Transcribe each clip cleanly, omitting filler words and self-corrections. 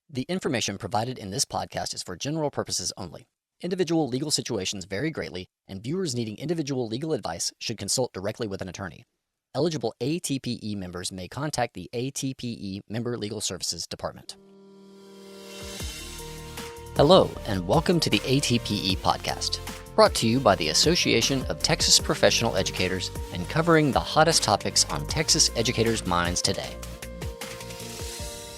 The information provided in this podcast is for general purposes only. Individual legal situations vary greatly, and viewers needing individual legal advice should consult directly with an attorney. Eligible ATPE members may contact the ATPE Member Legal Services Department. Hello, and welcome to the ATPE Podcast, brought to you by the Association of Texas Professional Educators and covering the hottest topics on Texas educators' minds today.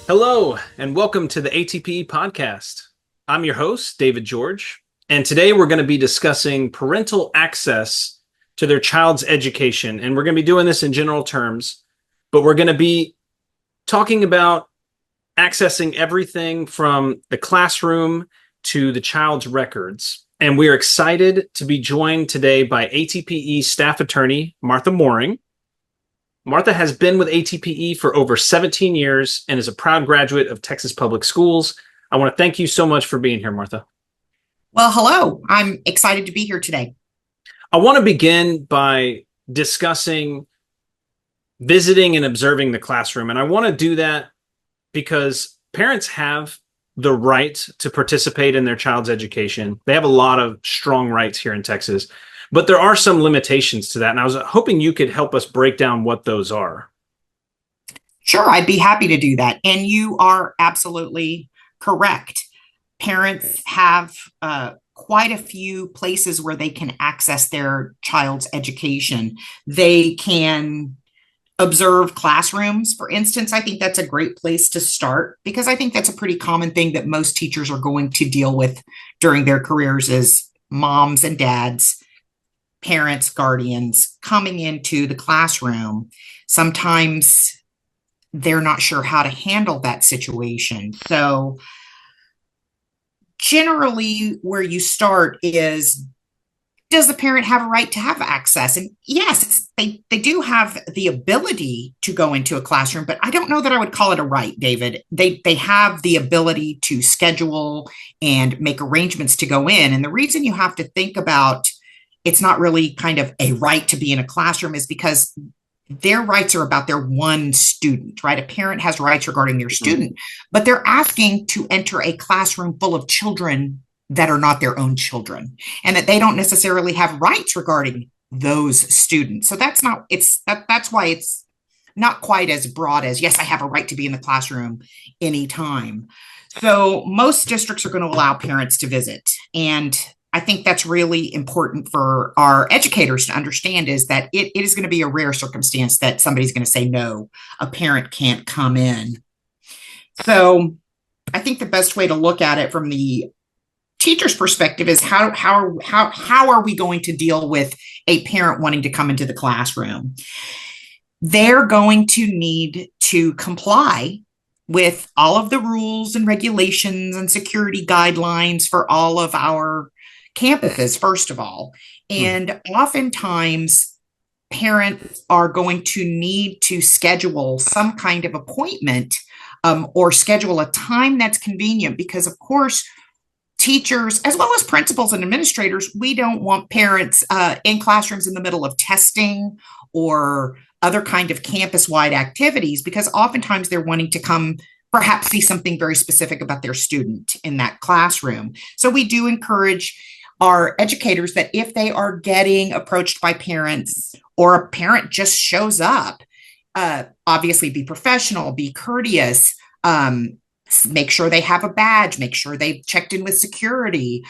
Hello, and welcome to the ATPE Podcast. I'm your host, David George, and today we're going to be discussing parental access to their child's education. And we're going to be doing this in general terms, but we're going to be talking about accessing everything from the classroom to the child's records. And we are excited to be joined today by ATPE staff attorney, Martha Mooring. Martha has been with ATPE for over 17 years and is a proud graduate of Texas Public Schools. I want to thank you so much for being here, Martha. Well, hello. I'm excited to be here today. I want to begin by discussing visiting and observing the classroom. And I want to do that because parents have the right to participate in their child's education. They have a lot of strong rights here in Texas. But there are some limitations to that, and I was hoping you could help us break down what those are. Sure, I'd be happy to do that. And you are absolutely correct. Parents have quite a few places where they can access their child's education. They can observe classrooms, for instance. I think that's a great place to start because I think that's a pretty common thing that most teachers are going to deal with during their careers is moms and dads, parents, guardians coming into the classroom. Sometimes they're not sure how to handle that situation. So generally where you start is, does the parent have a right to have access? And yes, they do have the ability to go into a classroom, but I don't know that I would call it a right, David. They have the ability to schedule and make arrangements to go in. And the reason you have to think about it's not really kind of a right to be in a classroom is because their rights are about their one student, right? A parent has rights regarding their student, but they're asking to enter a classroom full of children that are not their own children and that they don't necessarily have rights regarding those students. So that's why it's not quite as broad as, yes, I have a right to be in the classroom anytime. So most districts are going to allow parents to visit. And I think that's really important for our educators to understand is that it is going to be a rare circumstance that somebody's going to say, no, a parent can't come in. So I think the best way to look at it from the teacher's perspective is how are we going to deal with a parent wanting to come into the classroom? They're going to need to comply with all of the rules and regulations and security guidelines for all of our campuses, first of all. And oftentimes parents are going to need to schedule some kind of appointment or schedule a time that's convenient because, of course, teachers, as well as principals and administrators, we don't want parents in classrooms in the middle of testing or other kind of campus-wide activities because oftentimes they're wanting to come perhaps see something very specific about their student in that classroom. So we do encourage our educators that if they are getting approached by parents or a parent just shows up, obviously be professional, be courteous, make sure they have a badge, make sure they've checked in with security.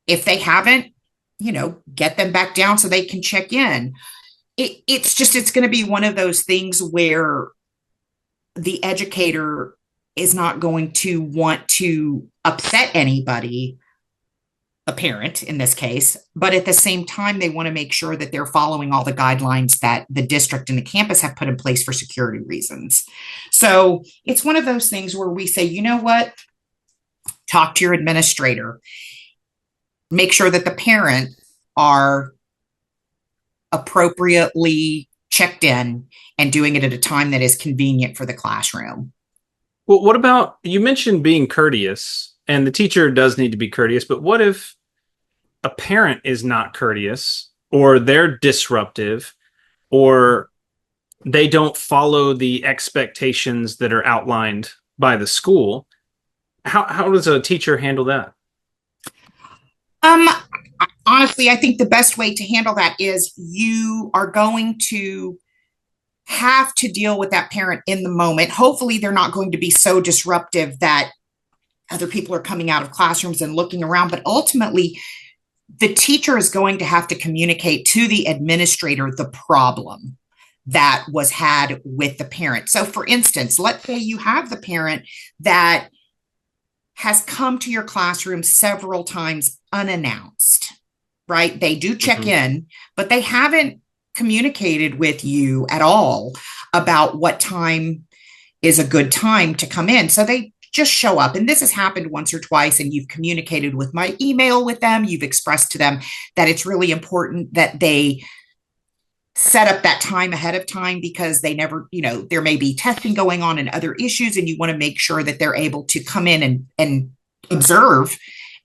If they haven't, get them back down so they can check in. It's going to be one of those things where the educator is not going to want to upset anybody, a parent in this case, but at the same time, they want to make sure that they're following all the guidelines that the district and the campus have put in place for security reasons. So it's one of those things where we say, you know what, talk to your administrator, make sure that the parents are appropriately checked in and doing it at a time that is convenient for the classroom. Well, what about, you mentioned being courteous, and the teacher does need to be courteous, but what if a parent is not courteous or they're disruptive or they don't follow the expectations that are outlined by the school? How does a teacher handle that? Um, Honestly, I think the best way to handle that is you are going to have to deal with that parent in the moment. Hopefully, they're not going to be so disruptive that other people are coming out of classrooms and looking around, but ultimately, the teacher is going to have to communicate to the administrator the problem that was had with the parent. So, for instance, let's say you have the parent that has come to your classroom several times unannounced, right? They do check in, but they haven't communicated with you at all about what time is a good time to come in. So they just show up. And this has happened once or twice, and you've communicated with my email with them. You've expressed to them that it's really important that they set up that time ahead of time because they never, there may be testing going on and other issues, and you want to make sure that they're able to come in and observe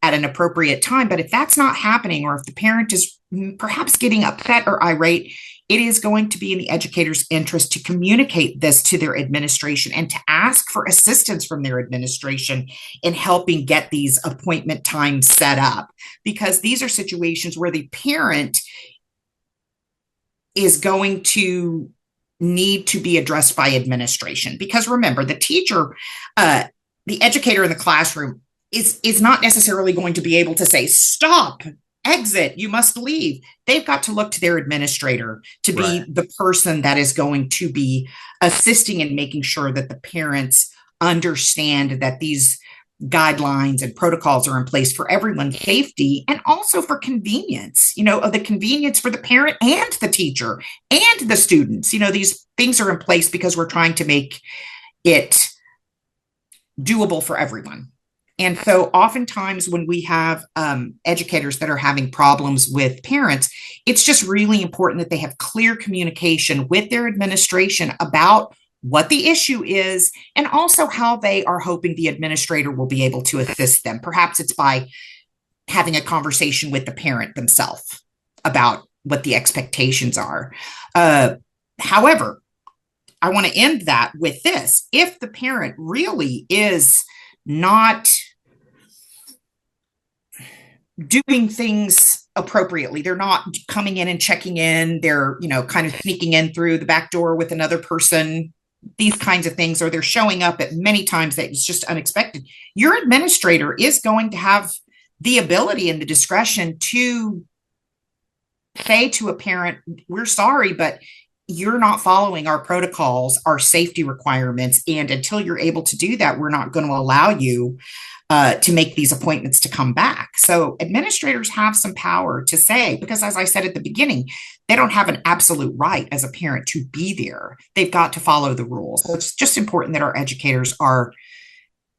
at an appropriate time. But if that's not happening, or if the parent is perhaps getting upset or irate, it is going to be in the educator's interest to communicate this to their administration and to ask for assistance from their administration in helping get these appointment times set up, because these are situations where the parent is going to need to be addressed by administration. Because remember, the teacher, the educator in the classroom is not necessarily going to be able to say, stop, exit, you must leave. They've got to look to their administrator to be the person that is going to be assisting in making sure that the parents understand that these guidelines and protocols are in place for everyone's safety and also for convenience, of the convenience for the parent and the teacher and the students. These things are in place because we're trying to make it doable for everyone. And so oftentimes when we have educators that are having problems with parents, it's just really important that they have clear communication with their administration about what the issue is and also how they are hoping the administrator will be able to assist them. Perhaps it's by having a conversation with the parent themselves about what the expectations are. However, I want to end that with this. If the parent really is not doing things appropriately, they're not coming in and checking in, they're, kind of sneaking in through the back door with another person, these kinds of things, or they're showing up at many times that it's just unexpected, your administrator is going to have the ability and the discretion to say to a parent, we're sorry, but you're not following our protocols, our safety requirements. And until you're able to do that, we're not going to allow you to make these appointments to come back. So administrators have some power to say, because as I said at the beginning, they don't have an absolute right as a parent to be there. They've got to follow the rules. So it's just important that our educators are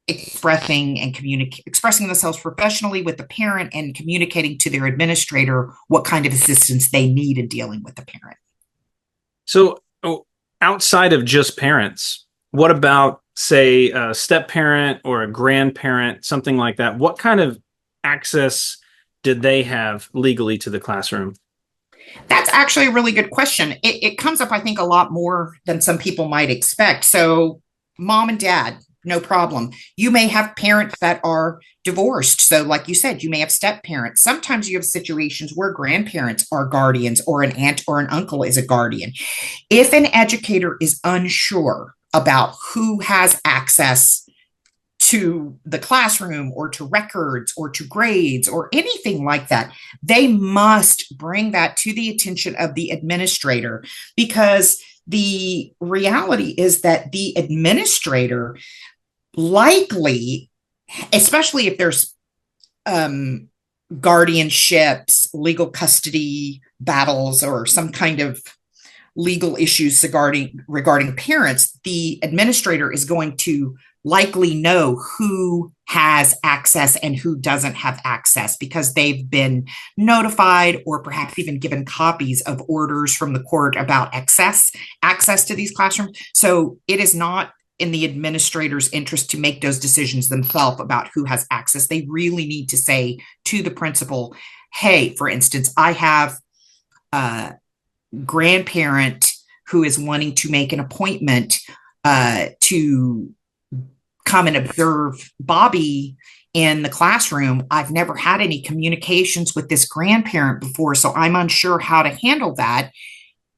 expressing themselves professionally with the parent and communicating to their administrator what kind of assistance they need in dealing with the parent. So outside of just parents, what about, say, a step parent or a grandparent, something like that? What kind of access did they have legally to the classroom? That's actually a really good question. It comes up, I think, a lot more than some people might expect. So mom and dad, no problem. You may have parents that are divorced. So like you said, you may have step parents. Sometimes you have situations where grandparents are guardians or an aunt or an uncle is a guardian. If an educator is unsure about who has access to the classroom or to records or to grades or anything like that, they must bring that to the attention of the administrator, because the reality is that the administrator likely, especially if there's guardianships, legal custody battles, or some kind of legal issues regarding parents, the administrator is going to likely know who has access and who doesn't have access, because they've been notified or perhaps even given copies of orders from the court about access to these classrooms. So it is not in the administrator's interest to make those decisions themselves about who has access. They really need to say to the principal, hey, for instance, I have a grandparent who is wanting to make an appointment to come and observe Bobby in the classroom, I've never had any communications with this grandparent before, so I'm unsure how to handle that.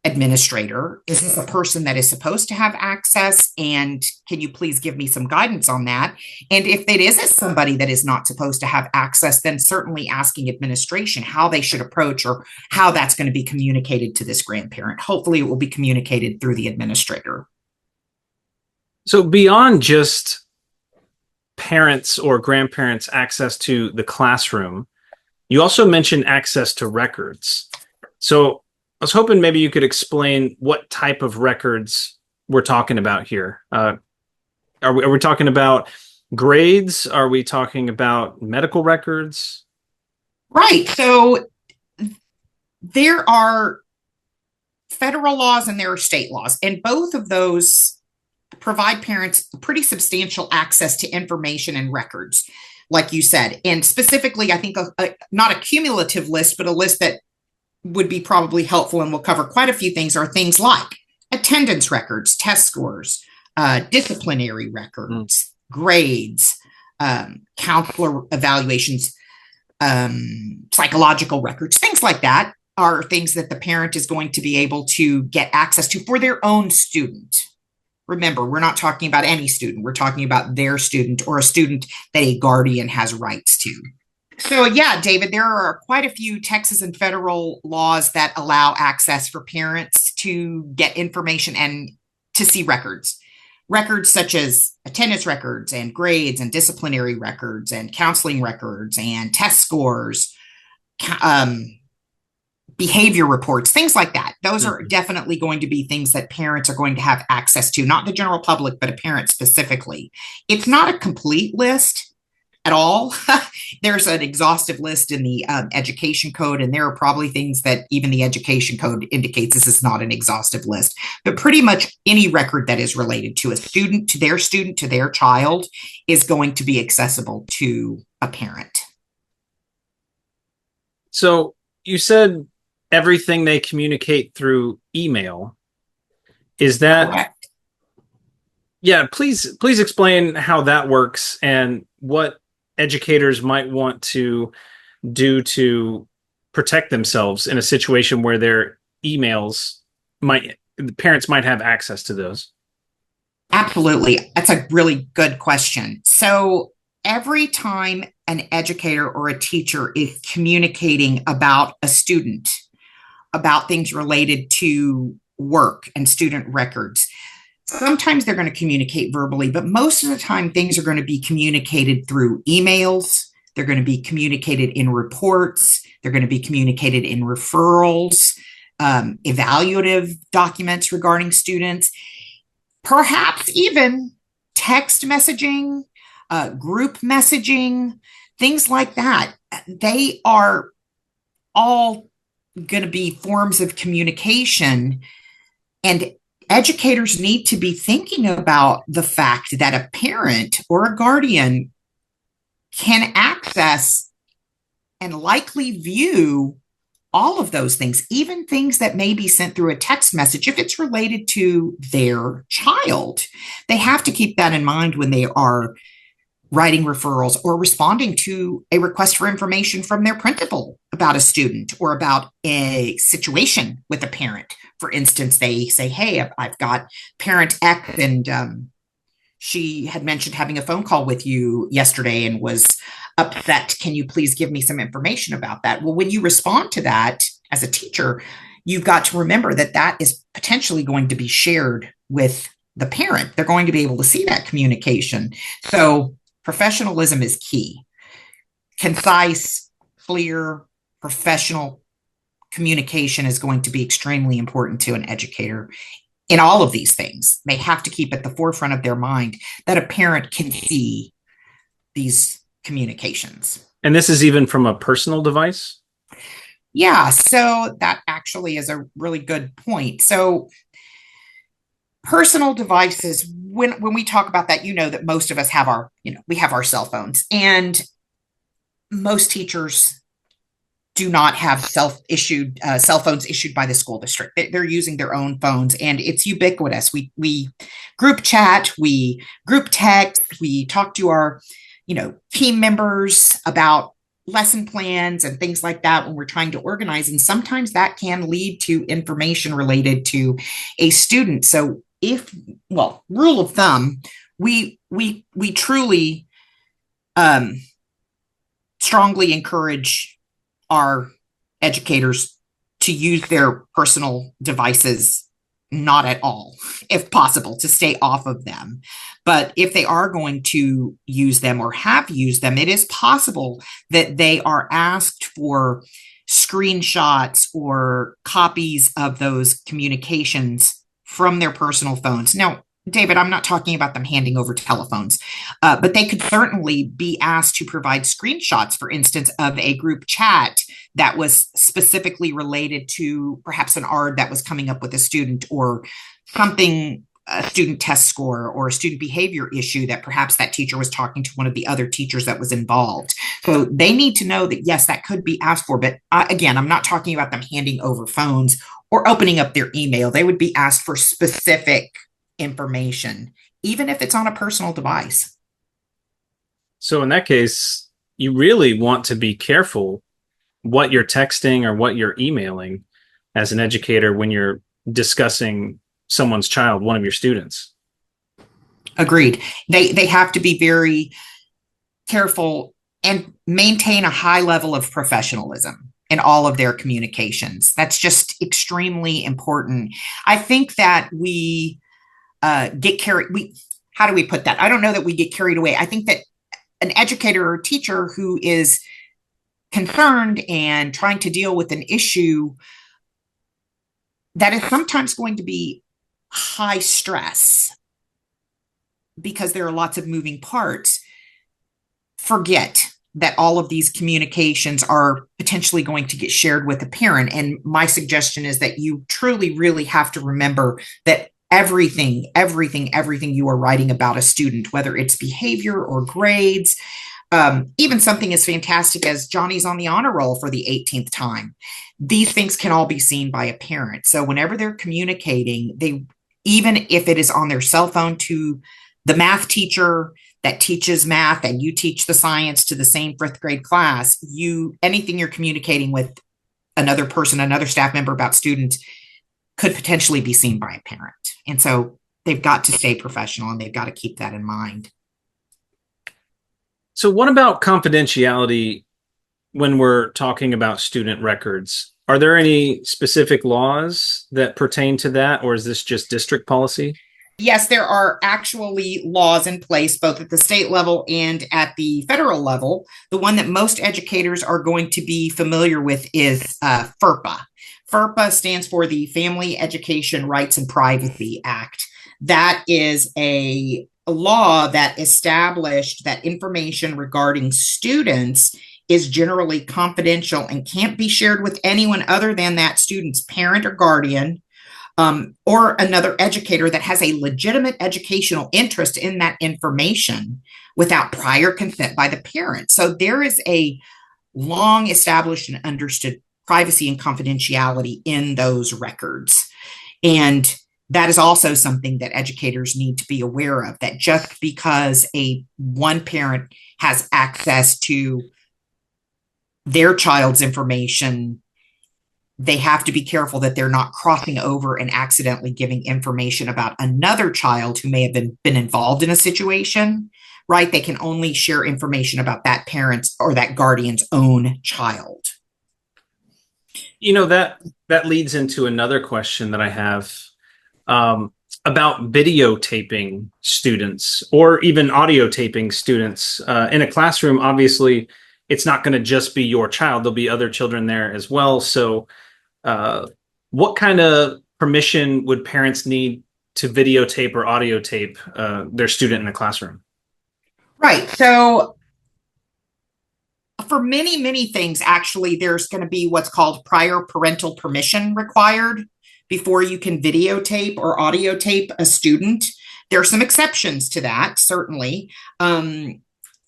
Administrator, is this a person that is supposed to have access? And can you please give me some guidance on that? And if it is somebody that is not supposed to have access, then certainly asking administration how they should approach or how that's going to be communicated to this grandparent. Hopefully it will be communicated through the administrator. So beyond just parents or grandparents' access to the classroom, you also mentioned access to records. So I was hoping maybe you could explain what type of records we're talking about here. Are we talking about grades? Are we talking about medical records? Right. So there are federal laws and there are state laws, and both of those provide parents pretty substantial access to information and records, like you said. And specifically, I think not a cumulative list, but a list that would be probably helpful and will cover quite a few things, are things like attendance records, test scores, disciplinary records, grades, counselor evaluations, psychological records, things like that are things that the parent is going to be able to get access to for their own student. Remember, we're not talking about any student. We're talking about their student or a student that a guardian has rights to. So yeah, David, there are quite a few Texas and federal laws that allow access for parents to get information and to see records. Records such as attendance records and grades and disciplinary records and counseling records and test scores, behavior reports, things like that. Those are definitely going to be things that parents are going to have access to, not the general public, but a parent specifically. It's not a complete list at all. There's an exhaustive list in the education code, and there are probably things that even the education code indicates this is not an exhaustive list. But pretty much any record that is related to a student, to their child, is going to be accessible to a parent. So you said everything they communicate through email. Is that correct? Yeah, please explain how that works and what educators might want to do to protect themselves in a situation where their emails the parents might have access to those. Absolutely. That's a really good question. So every time an educator or a teacher is communicating about a student, about things related to work and student records, sometimes they're going to communicate verbally, but most of the time things are going to be communicated through emails. They're going to be communicated in reports. They're going to be communicated in referrals, evaluative documents regarding students, perhaps even text messaging, group messaging, things like that. They are all going to be forms of communication, and educators need to be thinking about the fact that a parent or a guardian can access and likely view all of those things, even things that may be sent through a text message. If it's related to their child, they have to keep that in mind when they are writing referrals or responding to a request for information from their principal about a student or about a situation with a parent. For instance, they say, hey, I've got parent X, and she had mentioned having a phone call with you yesterday and was upset. Can you please give me some information about that? Well, when you respond to that as a teacher, you've got to remember that that is potentially going to be shared with the parent. They're going to be able to see that communication. So professionalism is key. Concise, clear, professional communication is going to be extremely important to an educator in all of these things. They have to keep at the forefront of their mind that a parent can see these communications. And this is even from a personal device? Yeah, so that actually is a really good point. So personal devices, when we talk about that, you know that most of us have we have our cell phones, and most teachers do not have self-issued cell phones issued by the school district. They're using their own phones, and it's ubiquitous. We group chat, we group text, we talk to our, team members about lesson plans and things like that when we're trying to organize. And sometimes that can lead to information related to a student. So rule of thumb, we truly strongly encourage our educators to use their personal devices, not at all, if possible, to stay off of them. But if they are going to use them or have used them, it is possible that they are asked for screenshots or copies of those communications from their personal phones. Now, David, I'm not talking about them handing over telephones, but they could certainly be asked to provide screenshots, for instance, of a group chat that was specifically related to perhaps an ARD that was coming up with a student, or something, a student test score or a student behavior issue that perhaps that teacher was talking to one of the other teachers that was involved. So they need to know that, yes, that could be asked for. But again, I'm not talking about them handing over phones or opening up their email. They would be asked for specific information, even if it's on a personal device. So in that case, you really want to be careful what you're texting or what you're emailing as an educator when you're discussing someone's child, one of your students. Agreed. They have to be very careful and maintain a high level of professionalism in all of their communications. That's just extremely important. I think that we get carried. How do we put that? I don't know that we get carried away. I think that an educator or teacher who is concerned and trying to deal with an issue that is sometimes going to be high stress because there are lots of moving parts, forget that all of these communications are potentially going to get shared with a parent. And my suggestion is that you truly, really have to remember that everything you are writing about a student, whether it's behavior or grades, even something as fantastic as Johnny's on the honor roll for the 18th time, these things can all be seen by a parent. So whenever they're communicating, even if it is on their cell phone to the math teacher that teaches math and you teach the science to the same fifth grade class, anything you're communicating with another person, another staff member about students could potentially be seen by a parent. And so they've got to stay professional and they've got to keep that in mind. So what about confidentiality when we're talking about student records? Are there any specific laws that pertain to that, or is this just district policy? Yes, there are actually laws in place, both at the state level and at the federal level. The one that most educators are going to be familiar with is FERPA. FERPA stands for the Family Education Rights and Privacy Act. That is a law that established that information regarding students is generally confidential and can't be shared with anyone other than that student's parent or guardian, or another educator that has a legitimate educational interest in that information without prior consent by the parent. So there is a long established and understood privacy and confidentiality in those records. And that is also something that educators need to be aware of, that just because one parent has access to their child's information, they have to be careful that they're not crossing over and accidentally giving information about another child who may have been involved in a situation, right? They can only share information about that parent's or that guardian's own child. You know, that leads into another question that I have about videotaping students or even audio taping students in a classroom. Obviously, it's not going to just be your child. There'll be other children there as well. So what kind of permission would parents need to videotape or audio tape their student in the classroom? Right. So for many, many things, actually, there's going to be what's called prior parental permission required before you can videotape or audio tape a student. There are some exceptions to that, certainly.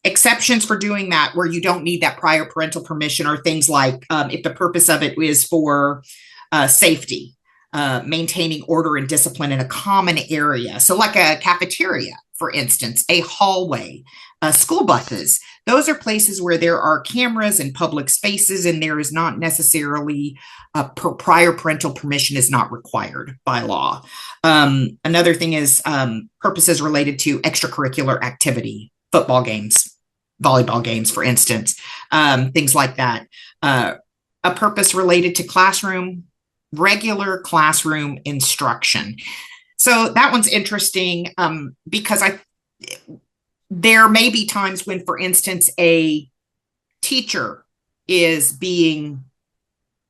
exceptions for doing that where you don't need that prior parental permission are things like if the purpose of it is for safety, maintaining order and discipline in a common area. So like a cafeteria, for instance, a hallway, school buses. Those are places where there are cameras and public spaces, and there is not necessarily prior parental permission is not required by law. Another thing is purposes related to extracurricular activity, football games, volleyball games, for instance, things like that. A purpose related to regular classroom instruction. So that one's interesting because there may be times when, for instance, a teacher is being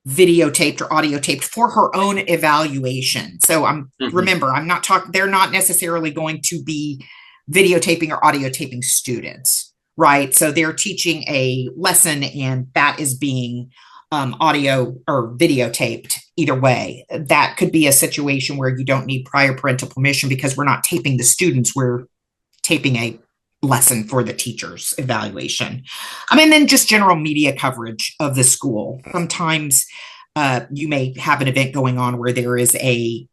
videotaped or audio taped for her own evaluation. So remember, I'm not talking, they're not necessarily going to be videotaping or audio taping students, right? So they're teaching a lesson and that is being audio or videotaped. Either way, that could be a situation where you don't need prior parental permission because we're not taping the students, we're taping a lesson for the teacher's evaluation. And then just general media coverage of the school. Sometimes you may have an event going on where there is a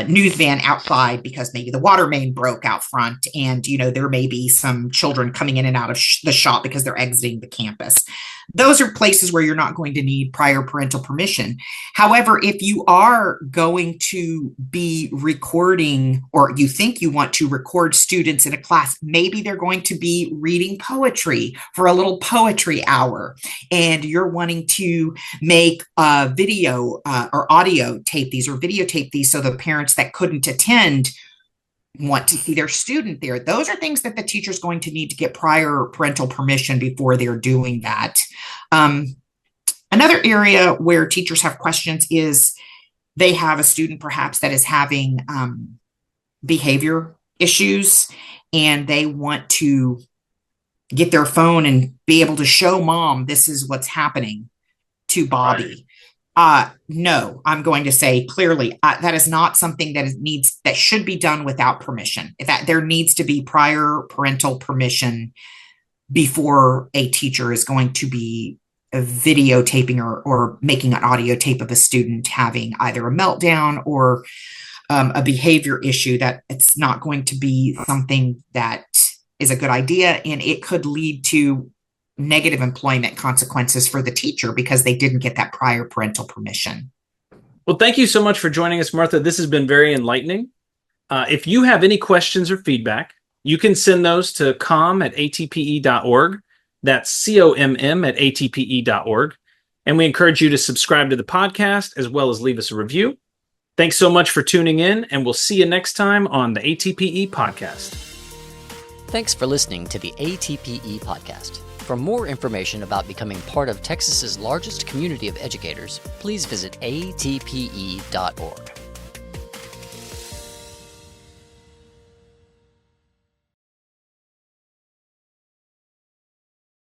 news van outside because maybe the water main broke out front, and there may be some children coming in and out of the shop because they're exiting the campus. Those are places where you're not going to need prior parental permission. However, if you are going to be recording, or you think you want to record students in a class, maybe they're going to be reading poetry for a little poetry hour, and you're wanting to make a video or audio tape these or videotape these so the parents that couldn't attend want to see their student there. Those are things that the teacher's going to need to get prior parental permission before they're doing that. Another area where teachers have questions is they have a student perhaps that is having behavior issues, and they want to get their phone and be able to show mom, this is what's happening to Bobby. Right. No, I'm going to say clearly that is not something that should be done without permission. That there needs to be prior parental permission before a teacher is going to be videotaping or making an audio tape of a student having either a meltdown or a behavior issue. That it's not going to be something that is a good idea, and it could lead to negative employment consequences for the teacher because they didn't get that prior parental permission. Well, thank you so much for joining us, Martha. This has been very enlightening. If you have any questions or feedback, you can send those to comm@atpe.org. That's COMM@atpe.org. And we encourage you to subscribe to the podcast as well as leave us a review. Thanks so much for tuning in, and we'll see you next time on the ATPE Podcast. Thanks for listening to the ATPE Podcast. For more information about becoming part of Texas's largest community of educators, please visit atpe.org.